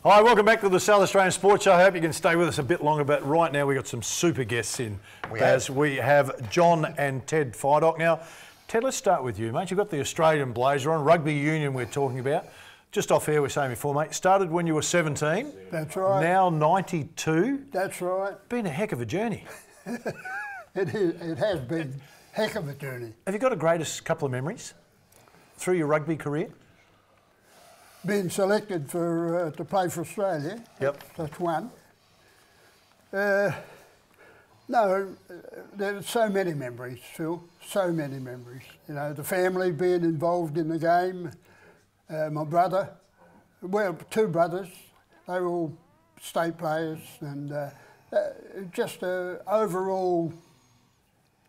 Hi, welcome back to the South Australian Sports Show. I hope you can stay with us a bit longer, but right now we've got some super guests in. We have John and Ted Fidock. Now, Ted, let's start with you, mate. You've got the Australian blazer on, rugby union we're talking about. Just off air, we were saying before, mate, started when you were 17. That's right. Now 92. That's right. Been a heck of a journey. It has been a heck of a journey. Have you got a greatest couple of memories through your rugby career? Being selected for to play for Australia. Yep. That's one. No, there's so many memories, Phil. So many memories. You know, the family being involved in the game. My brother, well, two brothers. They were all state players, and just an overall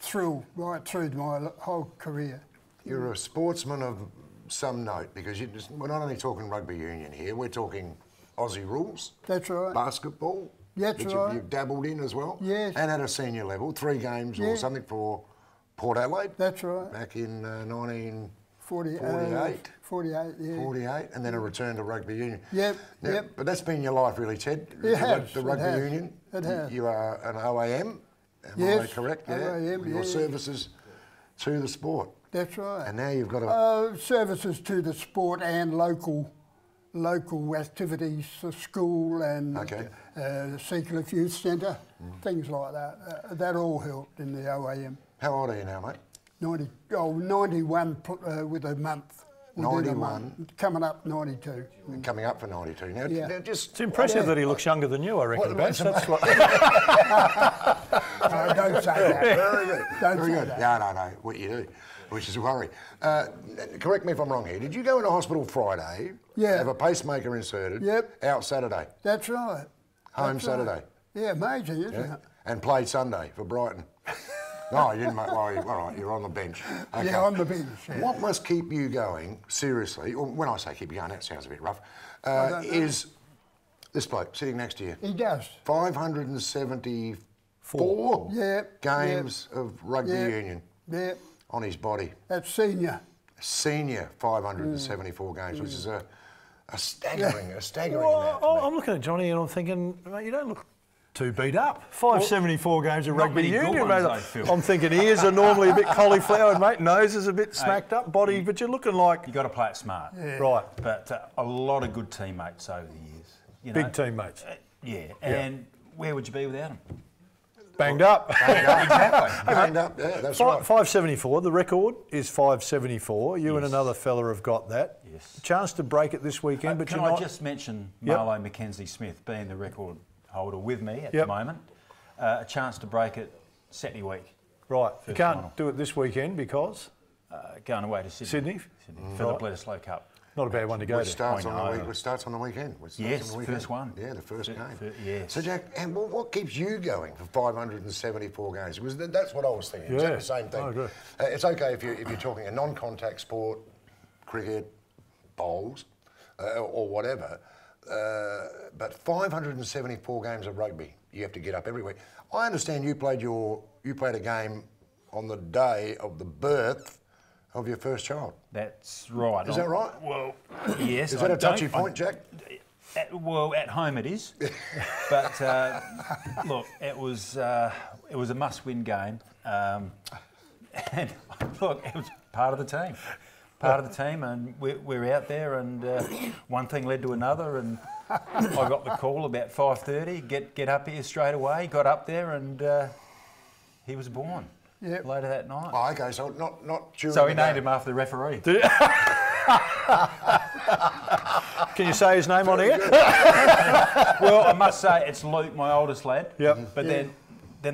thrill right through my whole career. You're a sportsman of some note, because we're not only talking rugby union here, we're talking Aussie rules. That's right. Basketball. That's right. You've dabbled in as well. Yes. And at a senior level, 3 games or something for Port Adelaide. That's right. Back in 48, 48, yeah. 48, and then a return to rugby union. Yep, Now, yep. But that's been your life, really, Ted. It has. The rugby union. It has. You are an OAM. Am I correct? Yeah. OAM, Your services to the sport. That's right. And now you've got a... services to the sport and local activities, the school and the Seacliff Youth Centre, things like that. That all helped in the OAM. How old are you now, mate? 91 with a month. 91. Coming up 92. Coming up for 92. Now, now just... It's impressive that he looks younger than you, I reckon. That's what... No, don't say that. Very good. Don't Very say good. that. No, what you do, which is a worry. Correct me if I'm wrong here. Did you go into hospital Friday, have a pacemaker inserted, out Saturday? That's right. Home Saturday? Yeah, major, isn't it? And played Sunday for Brighton? No, you didn't make... Well, all right, you're on the bench. Okay. Yeah, on the bench. Yeah. What must keep you going, seriously, or when I say keep you going, that sounds a bit rough, is this bloke sitting next to you. He does. 574 games of rugby union on his body. That's senior. Senior 574 games, which is a staggering Well, amount. I'm looking at Johnny and I'm thinking, mate, you don't look too beat up. 574 games of rugby union, mate. I'm thinking ears are normally a bit cauliflowered, mate. Nose is a bit smacked up, body, but you're looking like... You've got to play it smart. Yeah. Right. But a lot of good teammates over the years. You know, big teammates. And where would you be without them? Banged up. Exactly. Banged up, that's right. 574, the record is 574. You and another fella have got that. Yes. Chance to break it this weekend, but can you're I not... just mention Marlo Mackenzie-Smith being the record holder with me at the moment. A chance to break it Saturday week. Right. You can't do it this weekend because? Going away to Sydney. For the Bledisloe Cup. Not a bad one to go to. Which starts on the weekend. Yes, first one. Yeah, the first game. Yes. So, Jack, and what keeps you going for 574 games? Because that's what I was thinking. Exactly the same thing. I agree. It's okay if you're talking a non-contact sport, cricket, bowls, or whatever. But 574 games of rugby, you have to get up every week. I understand you played a game on the day of the birth of your first child. That's right. Is that right? Well, yes. Is that a touchy point, Jack? At home it is. But look, it was a must-win game, and look, it was part of the team. And we're out there, and one thing led to another, and I got the call about 5:30. Get up here straight away. Got up there, and he was born. Later that night. Oh, okay, so not during So we named him after the referee. Can you say his name on here? Well, I must say it's Luke, my oldest lad. Yep. But then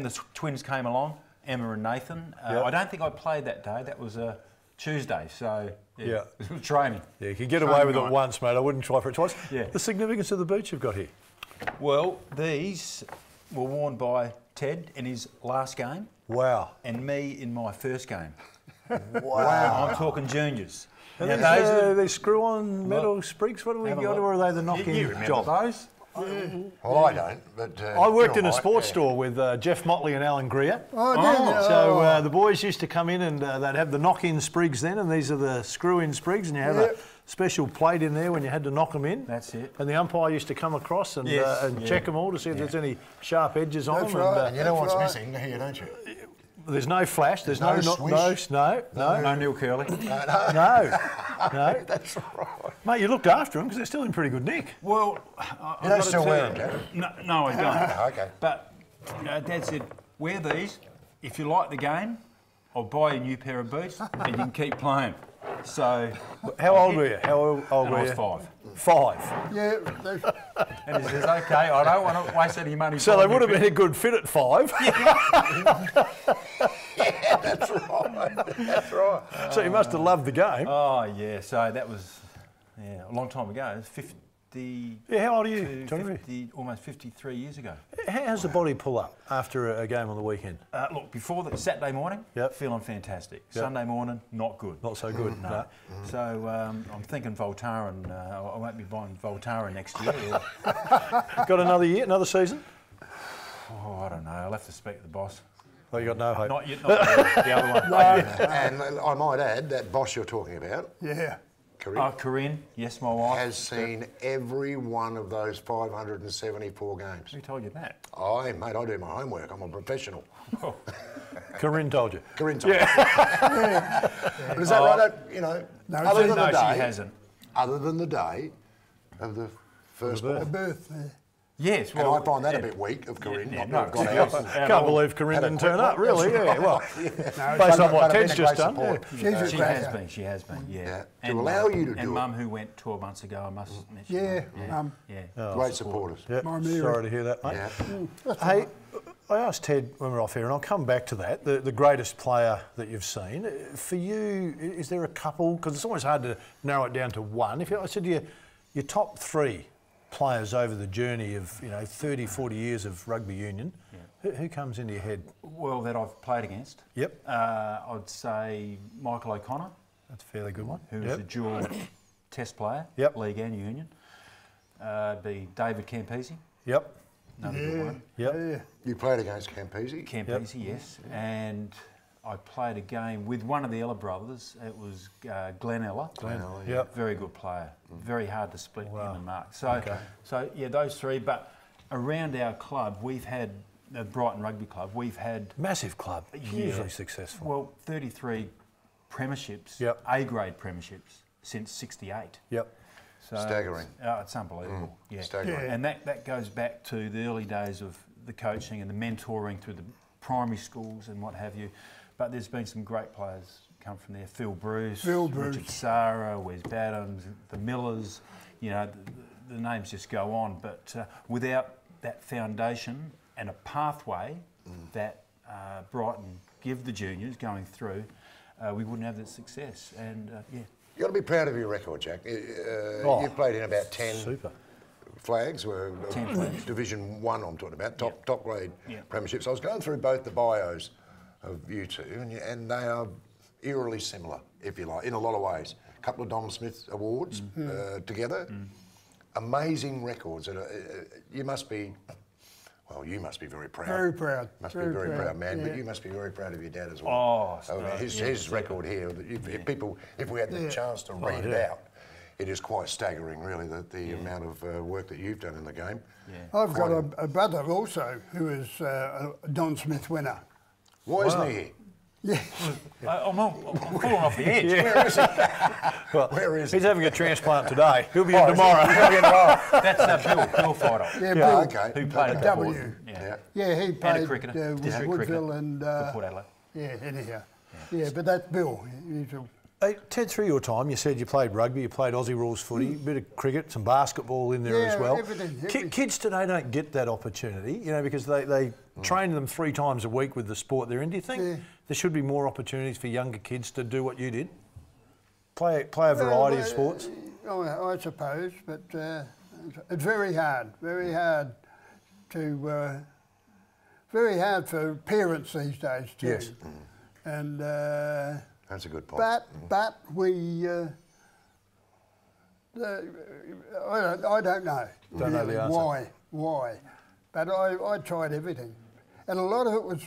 the twins came along, Emma and Nathan. I don't think I played that day. That was a Tuesday, so it was training. Yeah, you can get away with it once, mate. I wouldn't try for it twice. Yeah. The significance of the boots you've got here? Well, these were worn by Ted in his last game. Wow. And me in my first game. Wow. I'm talking juniors. Are these screw-on metal sprigs? What do we got, or are they the knock-in You remember job? those? Well, I don't, but... I worked you in a might, sports yeah. store with Jeff Motley and Alan Greer. Oh, did you? So the boys used to come in and they'd have the knock-in sprigs then, and these are the screw-in sprigs, and you have a special plate in there when you had to knock them in. That's it. And the umpire used to come across and, check them all to see if there's any sharp edges on That's them. right. And you know what's missing here, don't you? There's no flash. There's No no swish. no. No Neil Curley. No. That's right. Mate, you looked after them because they're still in pretty good nick. Well, You don't still wear them, Jack? No, I don't. Okay. But Dad said, wear these. If you like the game, I'll buy you a new pair of boots and you can keep playing. So... How old were you? How old And were I you? was 5. 5. Yeah, And he says, OK, I don't want to waste any money. So they would have been a good fit at 5. Yeah, that's right. That's right. So you must have loved the game. Oh, yeah. So that was a long time ago. It was 50... Yeah, how old are you, Johnny? 50, almost 53 years ago. How's the body pull up after a game on the weekend? Look, before the Saturday morning, feeling fantastic. Yep. Sunday morning, not good. Not so good. No. So I'm thinking Voltaren. I won't be buying Voltaren next year. Got another year, another season? Oh, I don't know. I'll have to speak to the boss. Oh, you got no hope. Not yet. Not the other one. And I might add, that boss you're talking about, yeah. Corinne, Corinne, yes, my wife. has seen every one of those 574 games. Who told you that? Mate, I do my homework. I'm a professional. Corinne told you. Corinne told me. But is that right? You know, No, other than No, the day, she hasn't. other than the day of the first birth. one. Birth. Yes, And well... I find that a bit weak of Corinne. Yeah, not to no, have gone out. Can't believe Corinne Had a didn't quick turn up, one. really. That's Yeah, well, right. based on what But Ted's I've been just a done. great Yeah. support. She's a She cracker. has been, she has been, yeah. To allow you to do And it. Mum, who went 12 months ago, I must mention. Yeah, Yeah. Great supporters. Yeah, My Mary. sorry to hear that, mate. Yeah. Hey, I asked Ted when we were off here, and I'll come back to that, the greatest player that you've seen. For you, is there a couple? Because it's always hard to narrow it down to one. If I said to you, your top 3 players over the journey of 30, 40 years of rugby union, who comes into your head? Well, that I've played against. Yep. I'd say Michael O'Connor, That's a fairly good one. who was a dual test player, Yep. league and union. Be David Campese, Yep. another good one. Yep. Yeah. You played against Campese. Campese, yes. And I played a game with one of the Ella brothers. It was Glenn Ella. Yep. Very good player. Very hard to split him and Mark. So, yeah, those 3. But around our club, we've had the Brighton Rugby Club. We've had Massive club, hugely successful. well 33 premierships, Yep. A-grade premierships since '68. Yep. So Staggering. It's unbelievable. Yeah. Staggering. Yeah. And that goes back to the early days of the coaching and the mentoring through the primary schools and what have you. But there's been some great players come from there. Phil Bruce, Richard Sara, Wes Badhams, the Millers. The names just go on. But without that foundation and a pathway that Brighton give the juniors going through, we wouldn't have that success. And You've got to be proud of your record, Jack. You've played in about 10 Super. flags, 10 flags. Division 1 I'm talking about, top grade Yeah. premierships. I was going through both the bios of you two, and they are eerily similar, if you like, in a lot of ways. A couple of Don Smith awards together. Amazing records. You must be... Well, you must be very proud. Very proud. Must be very proud, man. But you must be very proud of your dad as Oh, well. His record here. If we had the chance to read it out, it is quite staggering, really, the amount of work that you've done in the game. Yeah. I've got a brother also who is a Don Smith winner. Why isn't he here? Yeah. I'm falling off the edge. Where is he? Well, Where is he's he? having a transplant today. He'll be in tomorrow. That's Bill Fidock, Yeah, Yeah, Bill. okay. who played at W. Port. Yeah. Yeah, he played cricketer, district Woodville cricketer and for Port Adelaide. yeah, anyhow. Yeah, but that's Bill. He's a, Hey, Ted, through your time, you said you played rugby, you played Aussie rules footy, a bit of cricket, some basketball in there Yeah, as well. everything. Kids today don't get that opportunity, because they train them 3 times a week with the sport they're in. Do you think there should be more opportunities for younger kids to do what you did? Play a variety of sports? I suppose, but it's very hard to, very hard for parents these days too. Yes. And That's a good point. but we I don't know. Don't know the answer. Why? But I tried everything. And a lot of it was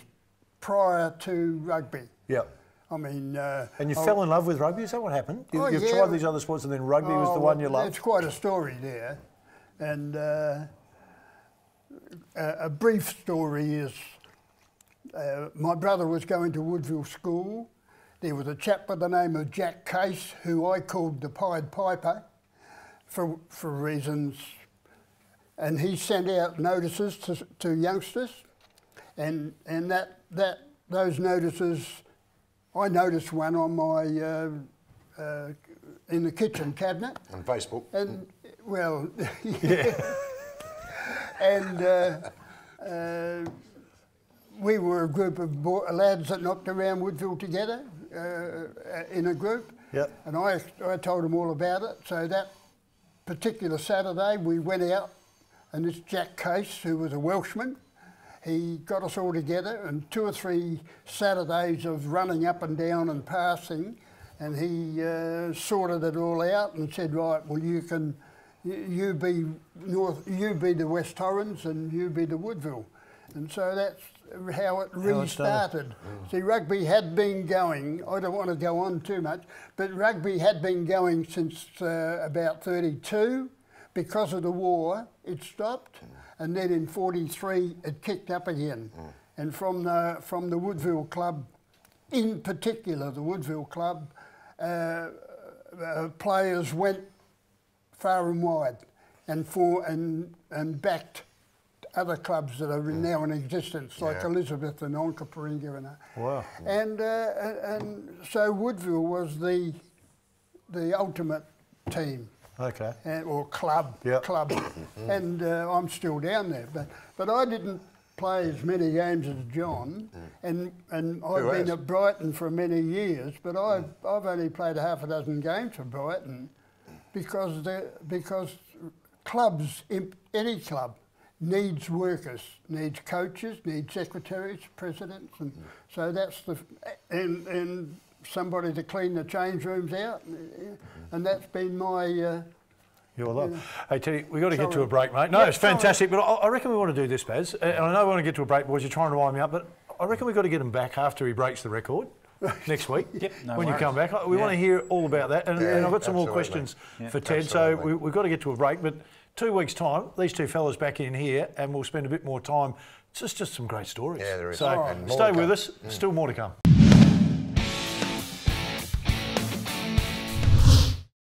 prior to rugby. Yeah. I mean... and you fell in love with rugby? Is that what happened? You've tried these other sports and then rugby was the one you loved? It's quite a story there. And a brief story is my brother was going to Woodville School. There was a chap by the name of Jack Case, who I called the Pied Piper for reasons. And he sent out notices to youngsters. And those notices, I noticed one on my in the kitchen cabinet. On Facebook. And well, yeah. And we were a group of lads that knocked around Woodville together in a group. Yep. And I told them all about it. So that particular Saturday we went out, and this Jack Case, who was a Welshman, he got us all together, and 2 or 3 Saturdays of running up and down and passing, and he sorted it all out and said, right, well, you be the West Torrens and you be the Woodville. And so that's how it restarted. See, rugby had been going, I don't want to go on too much, but rugby had been going since about 32. Because of the war, it stopped. And then in 43, it kicked up again. And from the Woodville Club, in particular the Woodville Club, players went far and wide and backed other clubs that are now in existence, like Elizabeth and Onkaparinga and that. Wow. And so Woodville was the ultimate team. Okay. Or club. And I'm still down there. But I didn't play as many games as John, and I've been at Brighton for many years, but I've only played a half a dozen games for Brighton because clubs, any club, needs workers, needs coaches, needs secretaries, presidents, and so that's and somebody to clean the change rooms out, and that's been my... Your love. Hey, Teddy, we've got to get to a break, mate. No, it's fantastic, but I reckon we want to do this, Baz. And I know we want to get to a break, boys. You're trying to wind me up, but I reckon we've got to get him back after he breaks the record next week. When you come back. We want to hear all about that. And I've got some more questions for Ted, so we've got to get to a break. But 2 weeks' time, these two fellas back in here, and we'll spend a bit more time. It's just some great stories. Yeah, there is. So stay with us. Still more to come.